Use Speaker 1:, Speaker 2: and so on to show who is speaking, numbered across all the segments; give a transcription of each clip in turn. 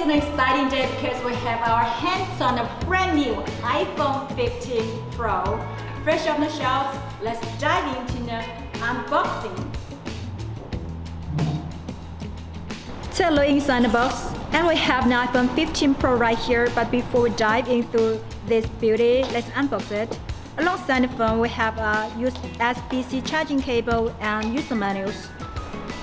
Speaker 1: It's an exciting day because we have our hands on a brand new iPhone 15 Pro. Fresh off the shelves, let's dive into the unboxing. So look inside the box, and we have the iPhone 15 Pro right here. But before we dive into this beauty, let's unbox it. Alongside the phone, we have a USB-C charging cable and user manuals.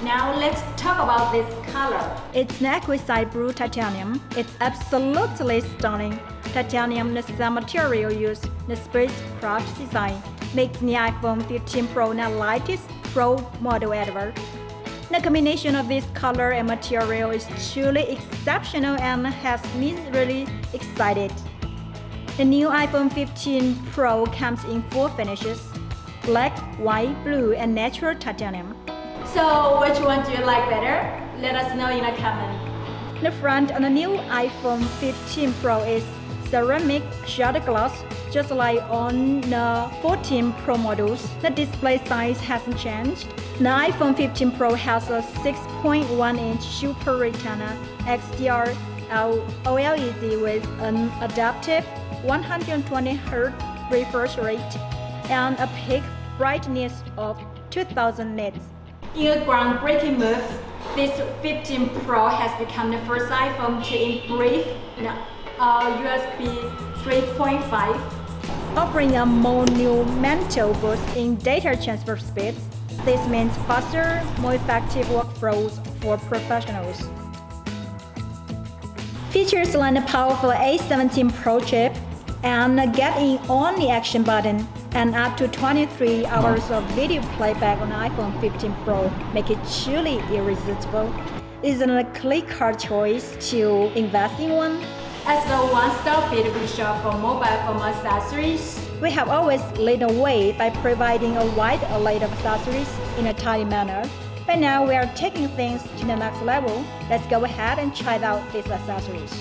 Speaker 1: Now let's talk about this color. It's an exquisite blue titanium. It's absolutely stunning. Titanium is the material used in the spacecraft design, makes the iPhone 15 Pro the lightest Pro model ever. The combination of this color and material is truly exceptional and has me really excited. The new iPhone 15 Pro comes in 4 finishes: black, white, blue, and natural titanium. So which one do you like better? Let us know in a comment. The front on the new iPhone 15 Pro is ceramic shattered glass, just like on the 14 Pro models. The display size hasn't changed. The iPhone 15 Pro has a 6.1-inch Super Retina XDR OLED with an adaptive 120Hz refresh rate and a peak brightness of 2000 nits. In a groundbreaking move, this 15 Pro has become the first iPhone to embrace USB 3.5, offering a monumental boost in data transfer speeds. This means faster, more effective workflows for professionals. Features like the powerful A17 Pro chip and a get-in-only action button and up to 23 hours of video playback on the iPhone 15 Pro make it truly irresistible. Isn't it a clear choice to invest in one? As the one-stop B2B shop for mobile phone accessories, we have always led the way by providing a wide array of accessories in a timely manner. But now we are taking things to the next level. Let's go ahead and try out these accessories.